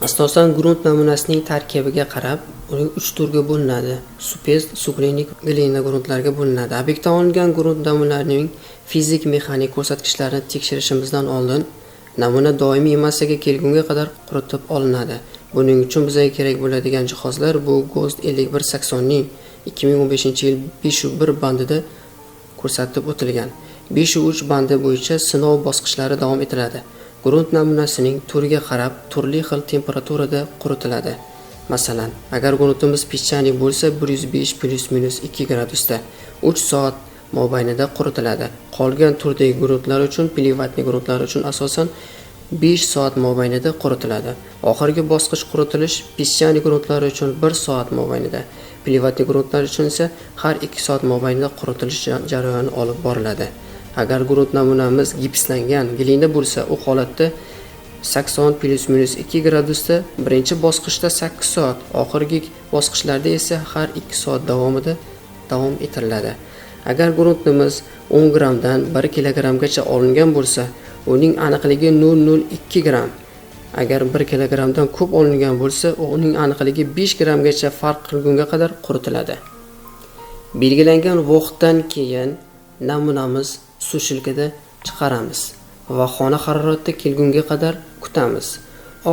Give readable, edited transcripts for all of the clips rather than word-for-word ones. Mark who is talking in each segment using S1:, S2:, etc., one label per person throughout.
S1: Asosan grunt namunasining tarkibiga qarab, uning 3 turga bo'linadi. Supest, suklenik, glina gruntlarga bo'linadi. Obyektdan olingan grunt namunalarining fizik, mexanik ko'rsatkichlarini tekshirishimizdan oldin namuna doimiy massaga kelgunga qadar quritib olinadi. Buning uchun bizga kerak bo'ladigan jihozlar bu GOST 5180 ning 2015-yil 5.1 bandida ko'rsatib o'tilgan. 5.3 bandi bo'yicha sinov bosqichlari davom etiladi. Grunt namunasining turiga qarab turli xil temperaturada quritiladi. Masalan, agar gruntimiz peshchanik bo'lsa 105 +- 2 gradusda 3 soat mobaynida quritiladi. Qolgan turdagi gruntlar uchun, plivatli gruntlar uchun asosan 5 soat mobaynida quritiladi. Oxirgi bosqich quritilish peshchanik gruntlar uchun 1 soat mobaynida, plivatli gruntlar uchun esa har 2 soat mobaynida quritilish jarayoni olib boriladi. Agar grunt namunamiz gipslangan glina bo'lsa, u holatda 80 +- 2 gradusda birinchi bosqichda 8 soat, oxirgi bosqichlarda esa har 2 soat davomida davom ettiriladi. Agar gruntimiz 10 gramdan 1 kilogramgacha olingan bo'lsa, uning aniqligi 0.02 gram. Agar 1 kilogramdan ko'p olingan bo'lsa, uning aniqligi 5 gramgacha farq qilgunga qadar quritiladi. Belgilangan vaqtdan keyin namunamiz sushilkada chiqaramiz va xona haroratida kelgunga qadar kutamiz.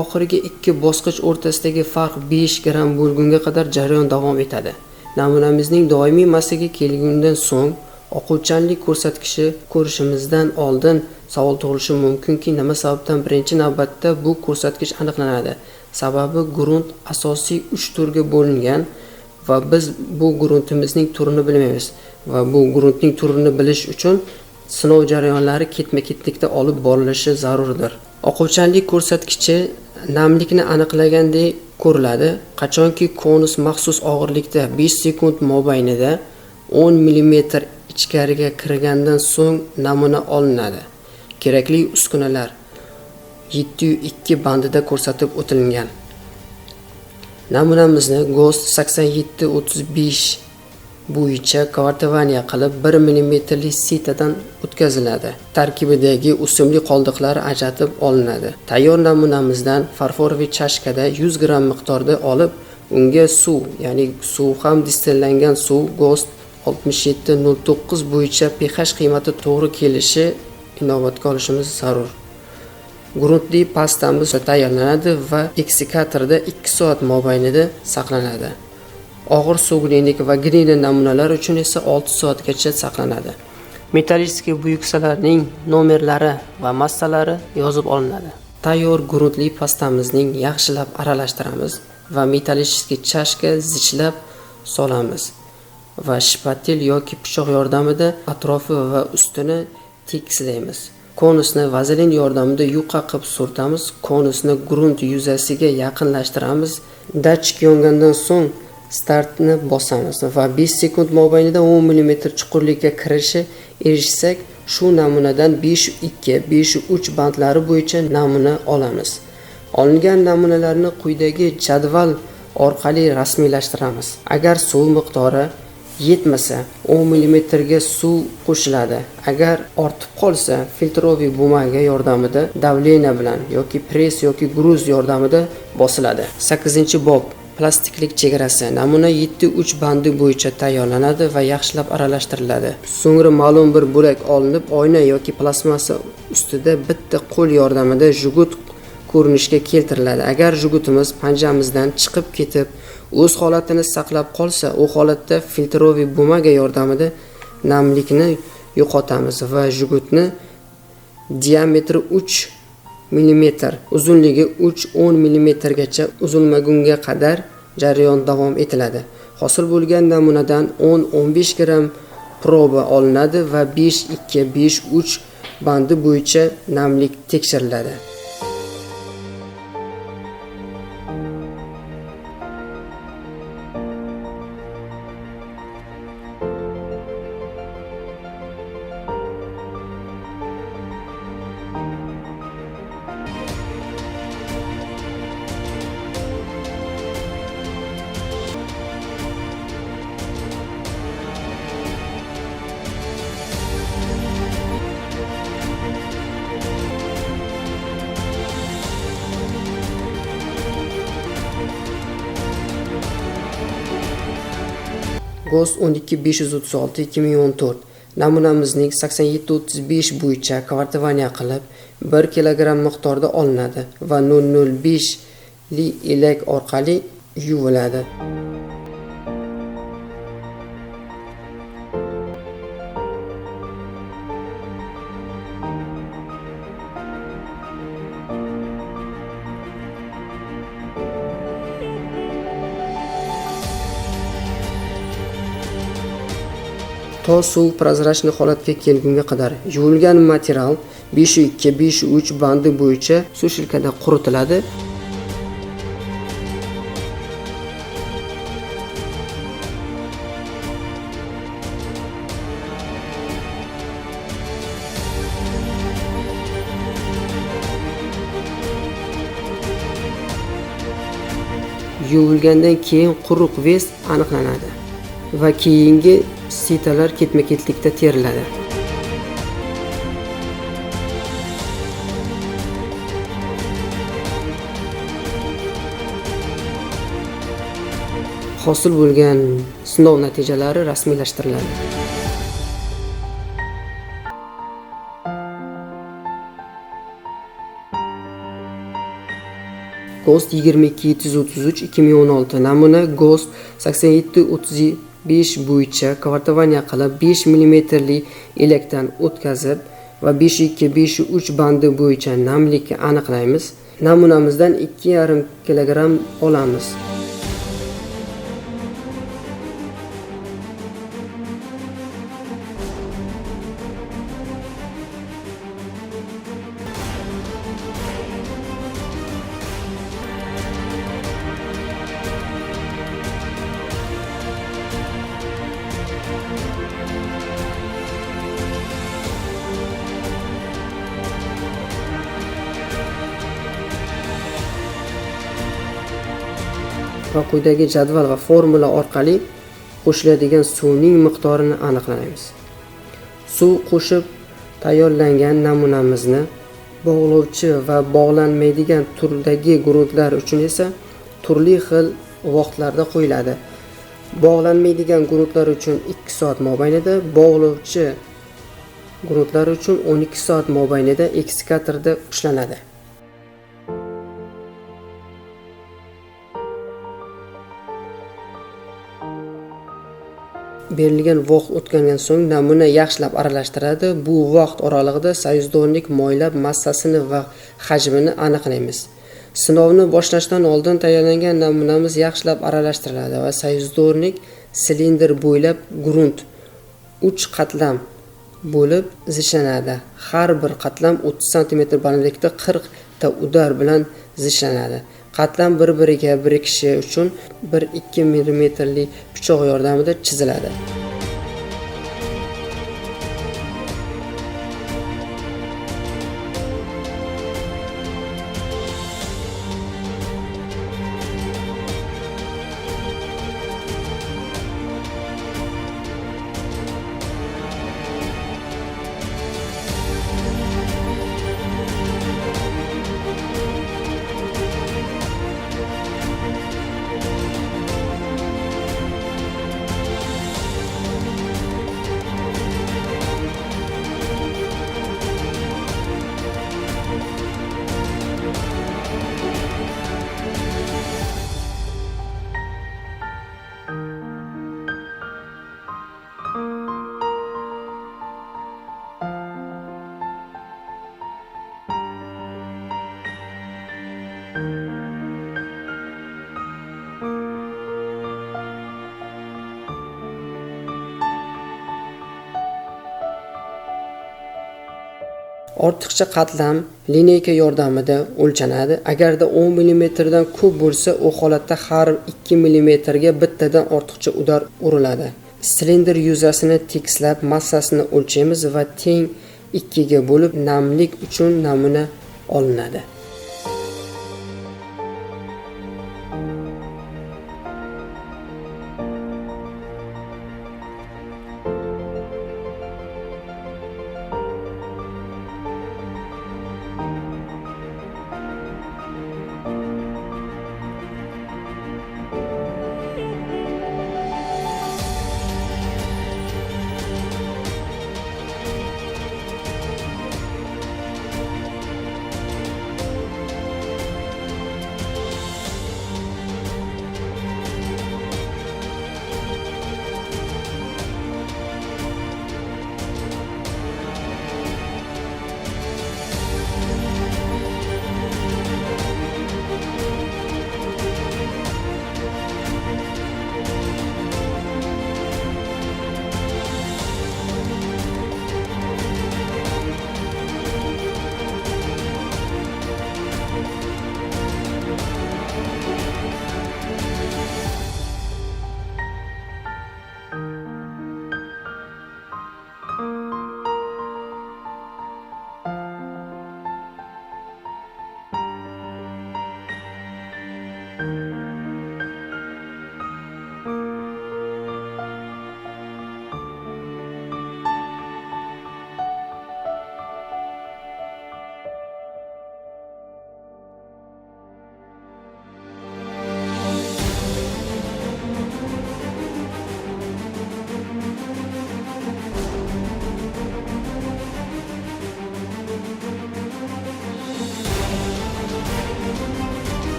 S1: Oxirgi 2 bosqich o'rtasidagi farq 5 gram bo'lgunga qadar jarayon davom etadi. Namunamizning doimiy massaga kelgundan so'ng oquvchanlik ko'rsatkichi ko'rishimizdan oldin savol tug'ilishi mumkinki, nima sababdan birinchi navbatda bu ko'rsatkich aniqlanadi? Sababi grunt asosiy 3 turga bo'lingan va biz bu gruntimizning turini bilmaymiz va bu gruntning turini bilish uchun sinov jarayonlari ketma-ketlikda olib borilishi zarurdir. Oquvchanlik ko'rsatkichi namlikni aniqlagandek ko'riladi. Qachonki konus maxsus og'irlikda 5 sekund mobaynida 10 mm ichkariga kirgandan so'ng namuna olinadi. Kerakli uskunalar 702 bandida ko'rsatib o'tilgan. Namunamizni GOST 8735 bo'yicha kvartovaniya qilib 1 mm sitadan o'tkaziladi. Tarkibidagi o'simlik qoldiqlari ajratib olinadi. Tayyor namunamizdan farforoviy chashkada 100 gram miqdorda olib, unga suv, ya'ni suv ham distillangan suv GOST 6709 bo'yicha pH qiymati to'g'ri kelishi inobatga olishimiz zarur. Gruntli pastamiz tayyorlanadi va eksikatorda 2 soat mobaynida saqlanadi. Og'ir suglenik va glina namunalar uchun esa 6 soatgacha saqlanadi. Metallический buyuksalarning nomerlari va massalari yozib olinadi. Tayyor gruntli pastamizning yaxshilab aralashtiramiz va metallический chashka zichlab solamiz va shpatel yoki pichoq yordamida atrofi va ustini tekislaymiz. Konusni vazelin yordamida yuqa qilib surtamiz. Konusni grunt yuzasiga yaqinlashtiramiz. Datchik yongandan so'ng startni bosamiz va 5 sekund mobaynida 10 mm chuqurlikka erishsak, shu namunadan 5.2, 5.3 bandlari bo'yicha namuna olamiz. Olingan namunalarni quyidagi jadval orqali rasmiylashtiramiz. Agar suv miqdori yetmasa 10 mm ga suv qo'shiladi. Agar ortib qolsa, filtroviy bumaga yordamida davleniya bilan yoki press yoki gruz yordamida bosiladi. 8-bob plastiklik chegarasi namuna 7.3 bandi bo'yicha tayyorlanadi va yaxshilab aralashtiriladi. So'ngra ma'lum bir bo'lak olinib, oyna yoki plastmassa ustida bitta qo'l yordamida jugut ko'rinishga keltiriladi. Agar jugutimiz panjamizdan chiqib ketib, o'z holatini saqlab qolsa, u holatda filtroviy bumaga yordamida namlikni yo'qotamiz va jugutni diametri 3 mm, uzunligi 3-10 mm gacha uzilmagunga qadar jarayon davom etiladi. Hosil bo'lgan namunadan 10-15 gram proba olinadi va 5.2, 5.3 bandi bo'yicha namlik tekshiriladi. GOST 12536 2014 namunamizning 8735 bo'yicha kvartovaniya qilib 1 kilogramm miqdorda olinadi va 005 li elak orqali yuviladi. To suv prozrachniy holatga kelgunga qadar yuvilgan material 5.2-5.3 bandi bo'yicha sushilkada quritiladi. Yuvilgandan keyin quruq vez aniqlanadi va keyingi sitalar ketma-ketlikda teriladi. Hosil bo'lgan sinov natijalari rasmiylashtiriladi. GOST 22733 2016 namuna GOST 8735 bo'yicha kvartovaniya qilib 5 mm li elakdan o'tkazib va 5.2-5.3 bandi bo'yicha namlikni aniqlaymiz. Namunamizdan 2,5 kg olamiz. Va quyidagi jadval va formula orqali qo'shiladigan suvning miqdorini aniqlaymiz. Suv qo'shib tayyorlangan namunamizni bog'lovchi va bog'lanmaydigan turdagi gruntlar uchun esa turli xil vaqtlarda qo'yiladi. Bog'lanmaydigan gruntlar uchun 2 soat mobaynida, bog'lovchi gruntlar uchun 12 soat mobaynida ekskavatorda ushlanadi. Berilgan vaqt o'tgandan so'ng namuna yaxshilab aralashtiradi. Bu vaqt oralig'ida sayzdornik moylab massasini va hajmini aniqlaymiz. Sinovni boshlashdan oldin tayyorlangan namunamiz yaxshilab aralashtiriladi va sayzdornik silindr bo'ylab grunt 3 qatlam bo'lib zishlanadi. Har bir qatlam 30 cm balandlikda 40 ta udar bilan zishlanadi. Qatlam bir-biriga birikishi uchun 1-2 mm li pichoq yordamida chiziladi. Ortiqcha qatlam lineyka yordamida o'lchanadi. Agarda 10 mm dan ko'p bo'lsa, u holatda har 2 mm ga bittadan ortiqcha udar uriladi. Silindr yuzasini tekislab, massasini o'lchaymiz va teng 2 ga bo'lib namlik uchun namuna olinadi.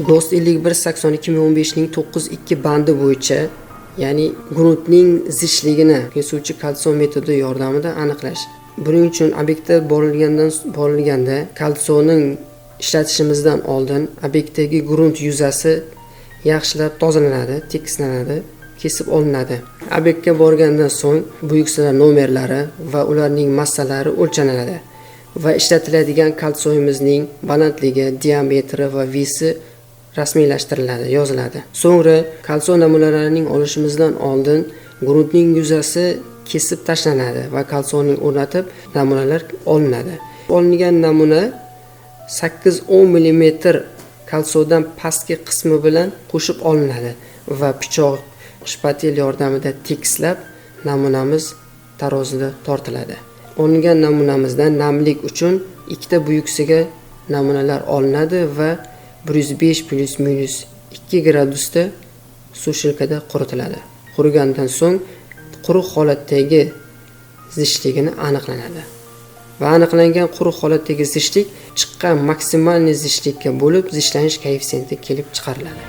S1: GOST 5182/15 ning 9.2 bandi bo'yicha, ya'ni gruntning zichlligini kesuvchi kalsion metodi yordamida aniqlash. Buning uchun obyektga borilganda kalsionning ishlatishimizdan oldin obyektdagi grunt yuzasi yaxshilab tozalanadi, tekislanadi, kesib olinadi. Obyektga borgandan so'ng buyuksalar nomerlari va ularning massalari o'lchanadi va ishlatiladigan kalsiyumimizning balandligi, diametri va visi rasmiylashtiriladi, yoziladi. So'ngra kalsiy namunalarining olishimizdan oldin gruntning yuzasi kesib tashlanadi va kalsiyning o'rnatib namunalar olinadi. Olingan namuna 8-10 mm kalsiydan pastki qismi bilan qo'shib olinadi va pichoq, shpatel yordamida tekislab namunamiz tarozida tortiladi. Olingan namunamizdan namlik uchun ikkita buyuksiga namunalar olinadi va 105 + -2 gradusda sushilkada quritiladi. Qurigandan so'ng quruq holatdagi zichligini aniqlanadi. Va aniqlangan quruq holatdagi zichlik chiqqan maksimal zichlikka bo'lib, zichlanish koeffitsiyenti kelib chiqariladi.